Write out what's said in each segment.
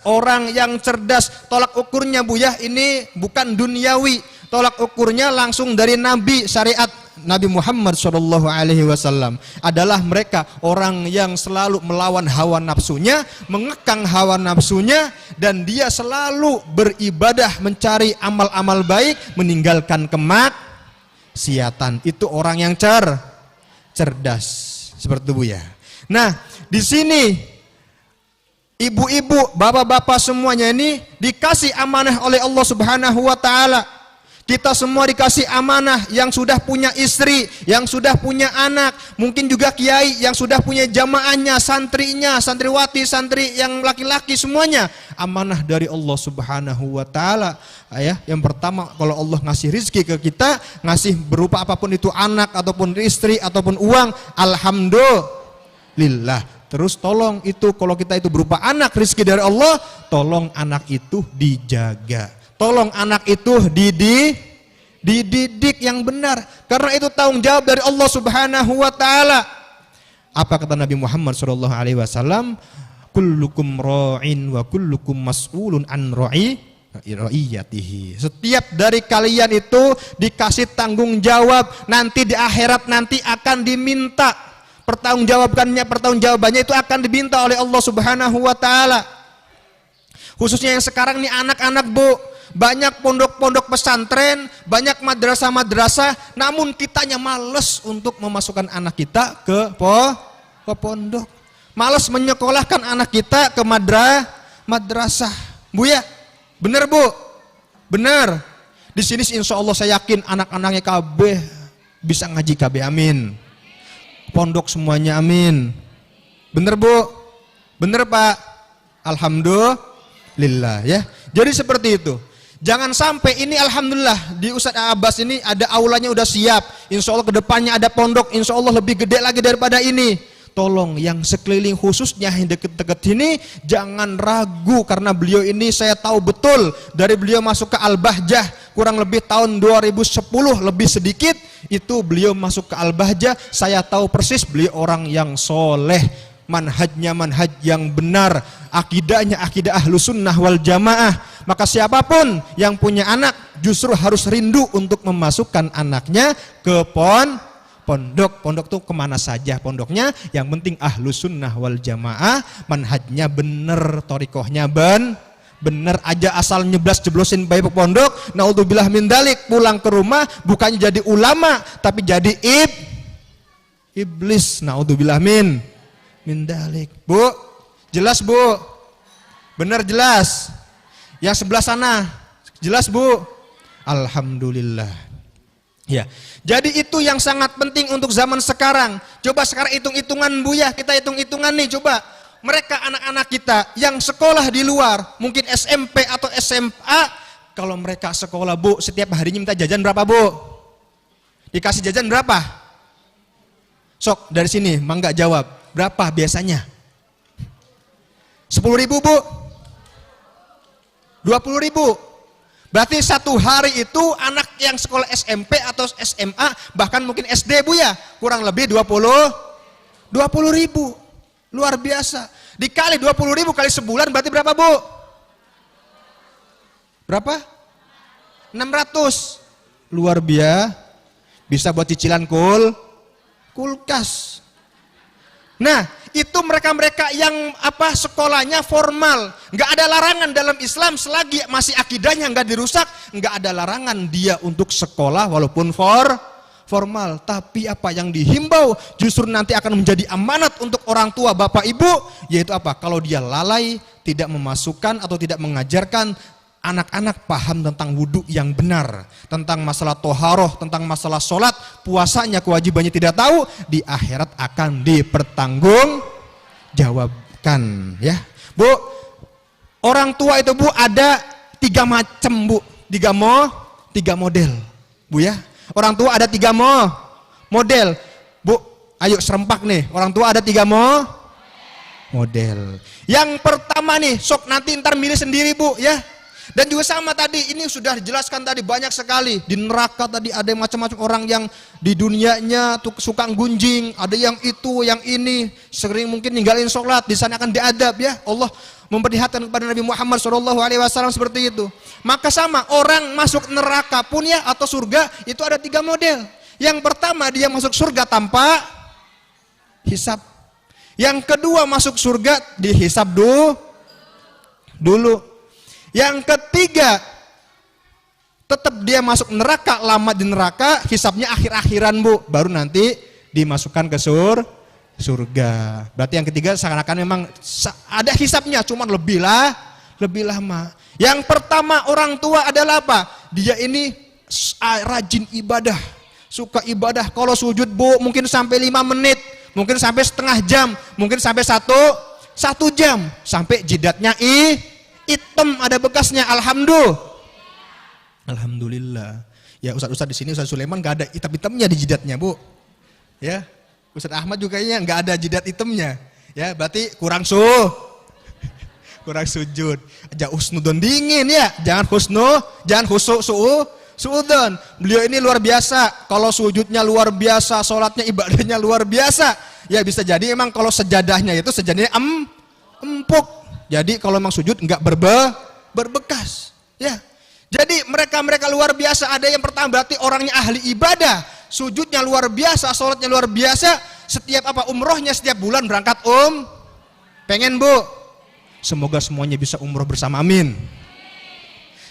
orang yang cerdas. Tolak ukurnya Bu ya, ini bukan duniawi. Tolak ukurnya langsung dari Nabi, syariat Nabi Muhammad SAW adalah mereka orang yang selalu melawan hawa nafsunya, mengekang hawa nafsunya, dan dia selalu beribadah mencari amal-amal baik, meninggalkan kemaksiatan. Itu orang yang cerdas seperti itu Bu ya. Nah, di sini ibu-ibu, bapak-bapak semuanya ini dikasih amanah oleh Allah Subhanahu wa taala. Kita semua dikasih amanah, yang sudah punya istri, yang sudah punya anak, mungkin juga kiai yang sudah punya jamaahnya, santrinya, santriwati, santri yang laki-laki semuanya. Amanah dari Allah Subhanahu wa taala. Ya, yang pertama kalau Allah ngasih rizki ke kita, ngasih berupa apapun itu, anak ataupun istri ataupun uang, alhamdulillah. Terus tolong itu kalau kita itu berupa anak, rizki dari Allah, tolong anak itu dijaga. Tolong anak itu dididik yang benar, karena itu tanggung jawab dari Allah Subhanahu wa taala. Apa kata Nabi Muhammad SAW? Kullukum ra'in wa kullukum mas'ulun an ra'iyatihi. Setiap dari kalian itu dikasih tanggung jawab, nanti di akhirat nanti akan diminta pertanggungjawabannya itu akan diminta oleh Allah Subhanahu wa taala. Khususnya yang sekarang nih anak-anak Bu, banyak pondok-pondok pesantren, banyak madrasah-madrasah, namun kitanya males untuk memasukkan anak kita ke pondok. Males menyekolahkan anak kita ke madrasah. Bu ya, bener Bu? Bener. Di sini insya Allah saya yakin anak-anaknya KB bisa ngaji KB, amin. Pondok semuanya, amin. Bener Bu? Bener Pak? Alhamdulillah ya. Jadi seperti itu. Jangan sampai ini alhamdulillah di Ustadz Abbas ini ada aulanya udah siap. Insya Allah kedepannya ada pondok, insya Allah lebih gede lagi daripada ini. Tolong yang sekeliling khususnya yang deket-deket ini jangan ragu, karena beliau ini saya tahu betul dari beliau masuk ke Al-Bahjah kurang lebih tahun 2010 lebih sedikit itu beliau masuk ke Al-Bahjah. Saya tahu persis beliau orang yang soleh, manhajnya manhaj yang benar, akidahnya akidah Ahlus Sunnah wal Jamaah. Maka siapapun yang punya anak justru harus rindu untuk memasukkan anaknya ke pondok. Pondok tuh kemana saja pondoknya, yang penting Ahlus Sunnah wal Jamaah, manhajnya bener, torikohnya bener aja, asal jeblosin bayi ke pondok, naudzubillah min dalik, pulang ke rumah bukannya jadi ulama tapi jadi iblis, naudzubillah min dalik. Bu, jelas Bu? Bener jelas? Yang sebelah sana jelas Bu? Alhamdulillah. Ya, jadi itu yang sangat penting untuk zaman sekarang. Coba sekarang hitung-hitungan Bu ya, kita hitung-hitungan nih coba. Mereka anak-anak kita yang sekolah di luar, mungkin SMP atau SMA, kalau mereka sekolah Bu, setiap harinya minta jajan berapa Bu? Dikasih jajan berapa? Sok dari sini, mangga jawab. Berapa biasanya? 10.000 Bu? 20.000? Berarti satu hari itu anak yang sekolah SMP atau SMA, bahkan mungkin SD Bu ya, kurang lebih 20.000. Luar biasa. Dikali 20.000 kali sebulan berarti berapa Bu? Berapa? 600. Luar biasa. Bisa buat cicilan kulkas. Nah, itu mereka-mereka yang sekolahnya formal, nggak ada larangan dalam Islam selagi masih akidahnya nggak dirusak, nggak ada larangan dia untuk sekolah walaupun formal. Tapi apa yang dihimbau justru nanti akan menjadi amanat untuk orang tua bapak ibu, yaitu apa? Kalau dia lalai, tidak memasukkan atau tidak mengajarkan anak-anak paham tentang wudhu yang benar, tentang masalah toharoh, tentang masalah sholat, puasanya, kewajibannya tidak tahu, di akhirat akan dipertanggungjawabkan ya. Bu, orang tua itu Bu ada 3 macam Bu, 3 model Bu ya. Orang tua ada 3 model Bu, ayo serempak nih, orang tua ada 3 model. Yang pertama nih, sok nanti ntar milih sendiri Bu ya. Dan juga sama tadi, ini sudah dijelaskan tadi banyak sekali. Di neraka tadi ada macam-macam orang yang di dunianya tuh suka gunjing, ada yang itu, yang ini, sering mungkin ninggalin sholat, di sana akan diadab ya. Allah memperlihatkan kepada Nabi Muhammad SAW seperti itu. Maka sama, orang masuk neraka pun ya atau surga itu ada 3 model. Yang pertama dia masuk surga tanpa hisab. Yang kedua masuk surga dihisab dulu. Yang ketiga, tetap dia masuk neraka, lama di neraka, hisabnya akhir-akhiran Bu, baru nanti dimasukkan ke surga. Berarti yang ketiga seakan-akan memang ada hisabnya, cuman lebih lama. Yang pertama orang tua adalah apa? Dia ini rajin ibadah, suka ibadah. Kalau sujud Bu, mungkin sampai 5 menit, mungkin sampai setengah jam, mungkin sampai satu jam, sampai jidatnya hitam ada bekasnya. Alhamdulillah. Ya Ustadz di sini Ustadz Sulaiman nggak ada hitam-hitamnya di jidatnya Bu. Ya Ustadz Ahmad juga kayaknya nggak ada jidat hitamnya. Ya berarti kurang sujud. Aja husnudon dingin ya. Jangan suudon. Beliau ini luar biasa. Kalau sujudnya luar biasa, sholatnya ibadahnya luar biasa. Ya bisa jadi emang kalau sejadahnya itu sejadahnya empuk. Jadi kalau memang sujud enggak berbekas, ya. Jadi mereka luar biasa. Ada yang pertama berarti orangnya ahli ibadah, sujudnya luar biasa, sholatnya luar biasa. Setiap umrohnya setiap bulan berangkat pengen Bu. Semoga semuanya bisa umroh bersama, amin.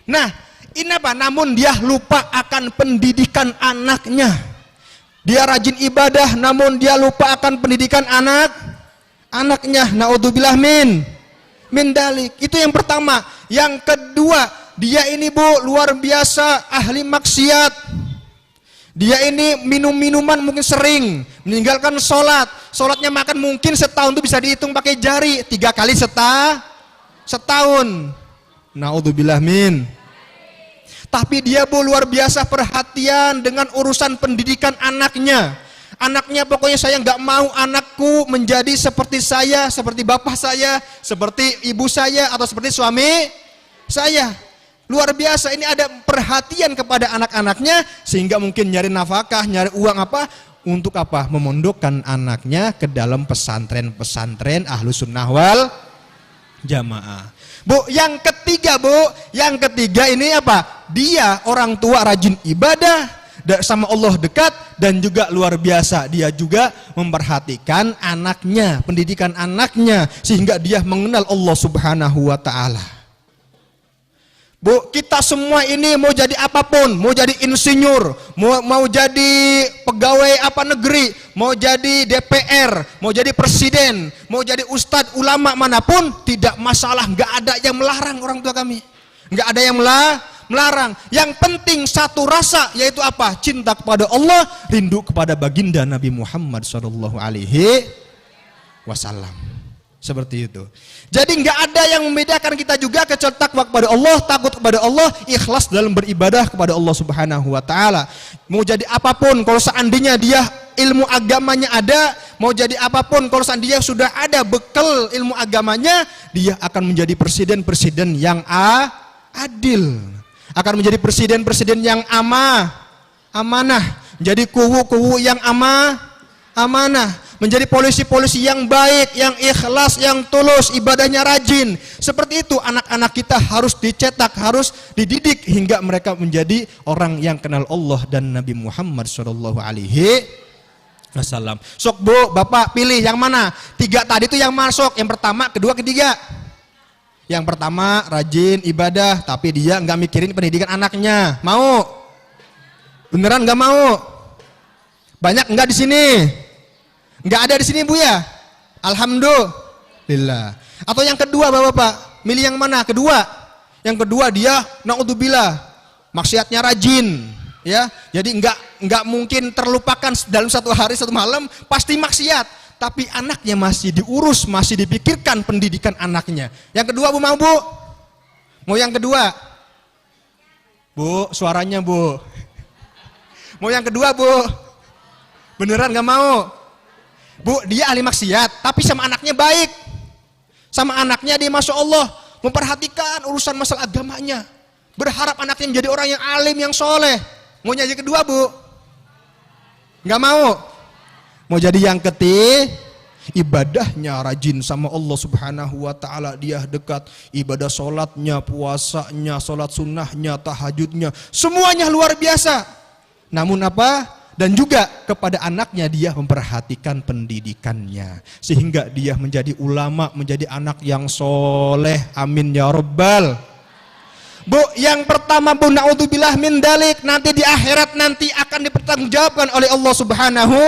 Nah ini apa? Namun dia lupa akan pendidikan anaknya. Dia rajin ibadah, namun dia lupa akan pendidikan anaknya. Naudzubillah min dalik. Itu yang pertama. Yang kedua, dia ini Bu luar biasa ahli maksiat. Dia ini minum-minuman mungkin sering, meninggalkan sholatnya makan mungkin setahun itu bisa dihitung pakai jari, 3 kali setahun. Naudzubillah min. Tapi dia Bu luar biasa perhatian dengan urusan pendidikan anaknya. Anaknya pokoknya saya nggak mau anakku menjadi seperti saya, seperti bapak saya, seperti ibu saya, atau seperti suami saya. Luar biasa, ini ada perhatian kepada anak-anaknya, sehingga mungkin nyari nafkah, nyari uang untuk memondokkan anaknya ke dalam pesantren-pesantren Ahlus Sunnah wal Jamaah. Bu, yang ketiga ini apa? Dia orang tua rajin ibadah, sama Allah dekat, dan juga luar biasa dia juga memperhatikan anaknya, pendidikan anaknya, sehingga dia mengenal Allah Subhanahu wa ta'ala. Bu, kita semua ini mau jadi apapun, mau jadi insinyur, mau jadi pegawai negeri, mau jadi DPR, mau jadi presiden, mau jadi ustadz, ulama manapun, tidak masalah, nggak ada yang melarang orang tua kami, nggak ada yang melarang. Yang penting satu rasa, yaitu apa? Cinta kepada Allah, rindu kepada baginda Nabi Muhammad SAW. Seperti itu. Jadi nggak ada yang membedakan kita juga kecuali takwa kepada Allah, takut kepada Allah, ikhlas dalam beribadah kepada Allah Subhanahu wa ta'ala. Mau jadi apapun, kalau seandainya dia ilmu agamanya ada, mau jadi apapun, kalau seandainya sudah ada bekal ilmu agamanya, dia akan menjadi presiden-presiden yang adil. Akan menjadi presiden-presiden yang amanah, menjadi kuwu-kuwu yang amanah, menjadi polisi-polisi yang baik, yang ikhlas, yang tulus, ibadahnya rajin. Seperti itu anak-anak kita harus dicetak, harus dididik hingga mereka menjadi orang yang kenal Allah dan Nabi Muhammad SAW. Sok Bu, Bapak pilih yang mana? 3 tadi itu yang masuk, yang pertama, kedua, ketiga. Yang pertama rajin ibadah, tapi dia nggak mikirin pendidikan anaknya. Mau? Beneran nggak mau? Banyak nggak di sini? Nggak ada di sini Bu ya? Alhamdulillah. Atau yang kedua Bapak, milih yang mana? Yang kedua dia naudzubillah maksiatnya rajin, ya. Jadi nggak mungkin terlupakan dalam 1 hari 1 malam, pasti maksiat. Tapi anaknya masih diurus, masih dipikirkan pendidikan anaknya. Yang kedua Bu, mau Bu? Mau yang kedua? Bu, suaranya Bu. Mau yang kedua Bu? Beneran gak mau? Bu, dia ahli maksiat, tapi sama anaknya baik. Sama anaknya dia Masya Allah, memperhatikan urusan masalah agamanya. Berharap anaknya menjadi orang yang alim, yang soleh. Mau jadi kedua, Bu? Nggak mau? Mau jadi yang ketiga? Ibadahnya rajin sama Allah Subhanahu wa ta'ala, dia dekat. Ibadah sholatnya, puasanya, sholat sunnahnya, tahajudnya, semuanya luar biasa. Namun apa? Dan juga kepada anaknya dia memperhatikan pendidikannya, sehingga dia menjadi ulama, menjadi anak yang soleh. Amin ya rabbal. Bu, yang pertama, Bu, naudzubillah min dalik, nanti di akhirat nanti akan dipertanggungjawabkan oleh Allah Subhanahu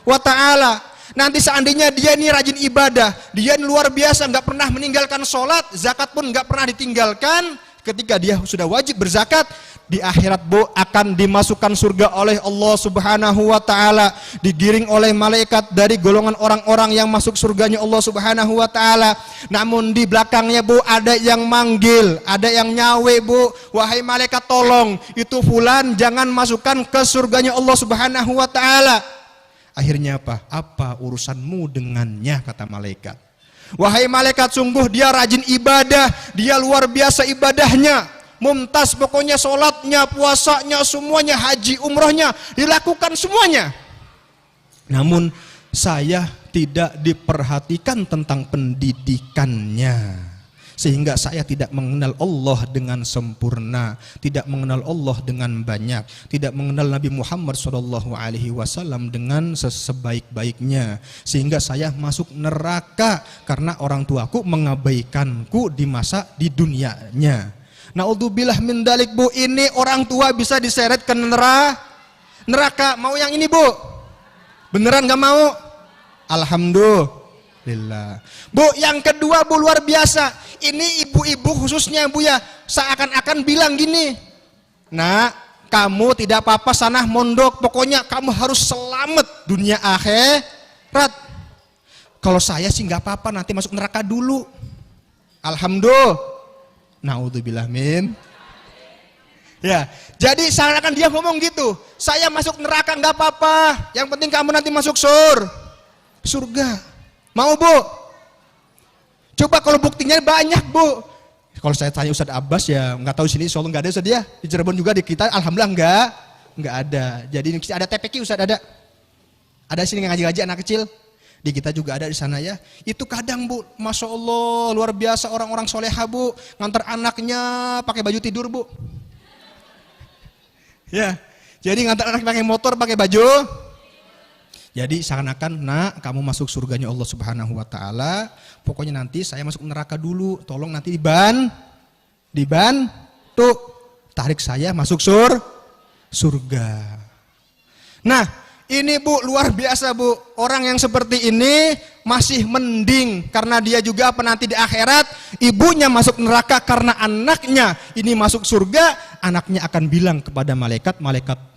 wa ta'ala. Nanti seandainya dia ini rajin ibadah, dia ini luar biasa, nggak pernah meninggalkan sholat, zakat pun nggak pernah ditinggalkan. Ketika dia sudah wajib berzakat, di akhirat, Bu, akan dimasukkan surga oleh Allah Subhanahu wa ta'ala, digiring oleh malaikat dari golongan orang-orang yang masuk surganya Allah Subhanahu wa ta'ala. Namun di belakangnya, Bu, ada yang manggil, ada yang nyawe, Bu, wahai malaikat, tolong itu fulan jangan masukkan ke surganya Allah Subhanahu wa ta'ala. Akhirnya apa? Apa urusanmu dengannya, kata malaikat. Wahai malaikat, sungguh dia rajin ibadah, dia luar biasa ibadahnya, mumtaz pokoknya, sholatnya, puasanya, semuanya, haji, umrohnya, dilakukan semuanya. Namun saya tidak diperhatikan tentang pendidikannya, sehingga saya tidak mengenal Allah dengan sempurna, tidak mengenal Allah dengan banyak, tidak mengenal Nabi Muhammad SAW dengan sebaik-baiknya, sehingga saya masuk neraka karena orang tuaku mengabaikanku di masa di dunianya. Naudzubillah min dalik, Bu, ini orang tua bisa diseret ke neraka. Mau yang ini, Bu? Beneran gak mau? Alhamdulillah. Bu, yang kedua, Bu, luar biasa. Ini ibu-ibu khususnya, Bu, ya, seakan-akan bilang gini, nak, kamu tidak apa-apa sana mondok, pokoknya kamu harus selamat dunia akhirat. Kalau saya sih nggak apa-apa, nanti masuk neraka dulu. Alhamdulillah. Naudzubillah min. Ya, jadi seakan-akan dia ngomong gitu, saya masuk neraka nggak apa-apa, yang penting kamu nanti masuk surga. Mau, Bu? Coba kalau buktinya banyak, Bu. Kalau saya tanya Ustadz Abbas, ya nggak tahu sini, Solo nggak ada, Ustadz, ya. Di Cirebon juga di kita, alhamdulillah nggak ada. Jadi ada TPQ, Ustadz, ada. Ada sini ngaji-ngaji anak kecil. Di kita juga ada di sana, ya. Itu kadang, Bu, masya Allah, luar biasa orang-orang soleha, Bu, ngantar anaknya pakai baju tidur, Bu. Ya, jadi ngantar anak pakai motor, pakai baju. Jadi seakan-akan, nak, kamu masuk surganya Allah Subhanahu wa ta'ala, pokoknya nanti saya masuk neraka dulu, tolong nanti dibantu, tarik saya masuk surga. Nah, ini, Bu, luar biasa, Bu, orang yang seperti ini masih mending, karena dia juga nanti di akhirat ibunya masuk neraka karena anaknya ini masuk surga. Anaknya akan bilang kepada malaikat,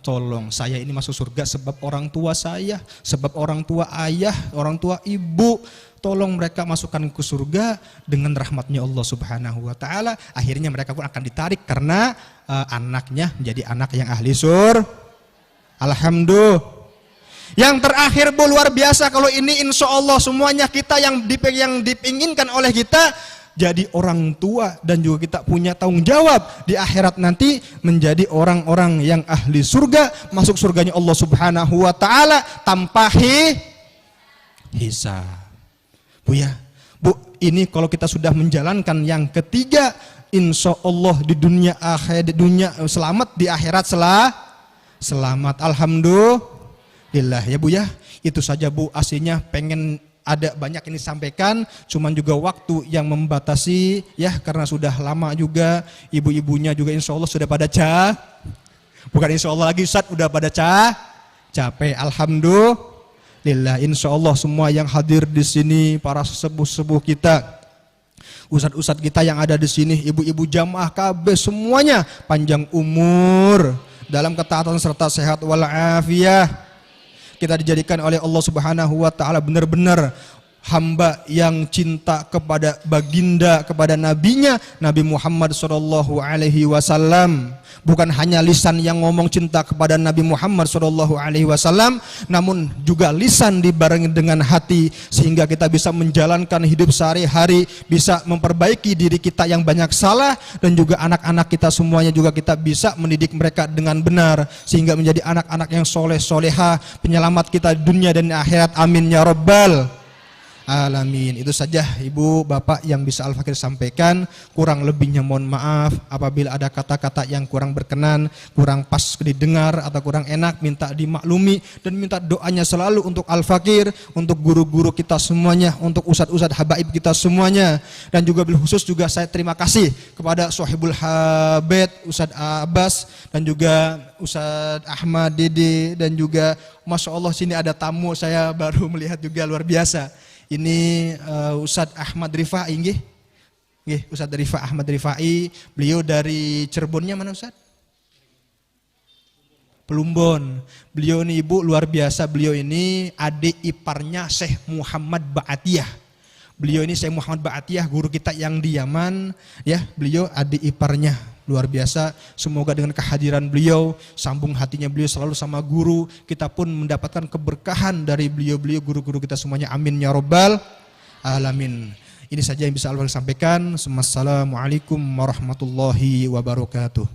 tolong saya ini masuk surga sebab orang tua saya, sebab orang tua ayah, orang tua ibu, tolong mereka masukkan ke surga dengan rahmatnya Allah Subhanahu wa ta'ala. Akhirnya mereka pun akan ditarik karena anaknya menjadi anak yang ahli surga. Alhamdulillah. Yang terakhir, Bu, luar biasa, kalau ini insya Allah semuanya kita yang dipinginkan oleh kita, jadi orang tua dan juga kita punya tanggung jawab di akhirat nanti menjadi orang-orang yang ahli surga, masuk surganya Allah Subhanahu wa ta'ala tanpa hisab. Bu, ya, Bu, ini kalau kita sudah menjalankan yang ketiga, insya Allah di dunia akhir, di dunia selamat, di akhirat selamat. Alhamdulillah, ya, Bu, ya. Itu saja, Bu, aslinya pengen ada banyak ini sampaikan, cuman juga waktu yang membatasi, ya, karena sudah lama juga, ibu-ibunya juga insya Allah sudah pada bukan insya Allah lagi, Ustaz, udah pada capek. Alhamdulillah, insya Allah semua yang hadir di sini, para sesepuh-sepuh kita, ustadz-ustadz kita yang ada di sini, ibu-ibu jamaah KB, semuanya panjang umur, dalam ketaatan serta sehat walafiat. Kita dijadikan oleh Allah Subhanahu wa ta'ala benar-benar hamba yang cinta kepada baginda, kepada nabinya Nabi Muhammad sallallahu alaihi wasallam. Bukan hanya lisan yang ngomong cinta kepada Nabi Muhammad sallallahu alaihi wasallam, namun juga lisan dibarengi dengan hati sehingga kita bisa menjalankan hidup sehari-hari, bisa memperbaiki diri kita yang banyak salah, dan juga anak-anak kita semuanya juga kita bisa mendidik mereka dengan benar sehingga menjadi anak-anak yang soleh soleha, penyelamat kita dunia dan akhirat. Amin ya rabbal alamin. Itu saja Ibu Bapak yang bisa Al-Fakir sampaikan. Kurang lebihnya mohon maaf. Apabila ada kata-kata yang kurang berkenan, kurang pas didengar atau kurang enak, minta dimaklumi dan minta doanya selalu untuk Al-Fakir, untuk guru-guru kita semuanya, untuk ustadz-ustadz habaib kita semuanya. Dan juga bil khusus juga saya terima kasih kepada Sohibul Habib Ustadz Abbas dan juga Ustadz Ahmad Dede, dan juga Masya Allah sini ada tamu saya baru melihat juga luar biasa. Ini Ustadz Ahmad Rifai, nggih. Nggih, Ustadz Ahmad Rifai, beliau dari Cirebonnya mana Ustadz? Plumbon. Beliau ini Ibu luar biasa, beliau ini adik iparnya Syekh Muhammad Ba'atiyah. Beliau ini Syekh Muhammad Ba'atiyah, guru kita yang di Yaman, ya. Beliau adik iparnya. Luar biasa, semoga dengan kehadiran beliau, sambung hatinya beliau selalu sama guru, kita pun mendapatkan keberkahan dari beliau-beliau guru-guru kita semuanya. Amin ya rabbal alamin. Ini saja yang bisa Allah sampaikan. Assalamualaikum warahmatullahi wabarakatuh.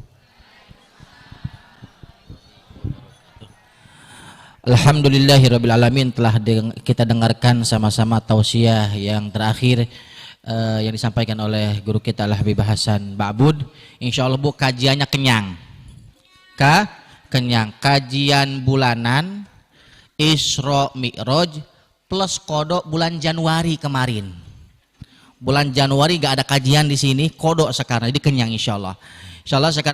Alhamdulillahirabbil alamin. Telah kita dengarkan sama-sama tausiah yang terakhir yang disampaikan oleh guru kita Al-Habib Hasan Ba'bud. Insya Allah Bu, kajiannya kenyang. Kenyang. Kajian bulanan Isra Mi'raj plus kodok bulan Januari kemarin. Bulan Januari gak ada kajian di sini, kodok sekarang. Jadi kenyang insya Allah. Insya Allah sekarang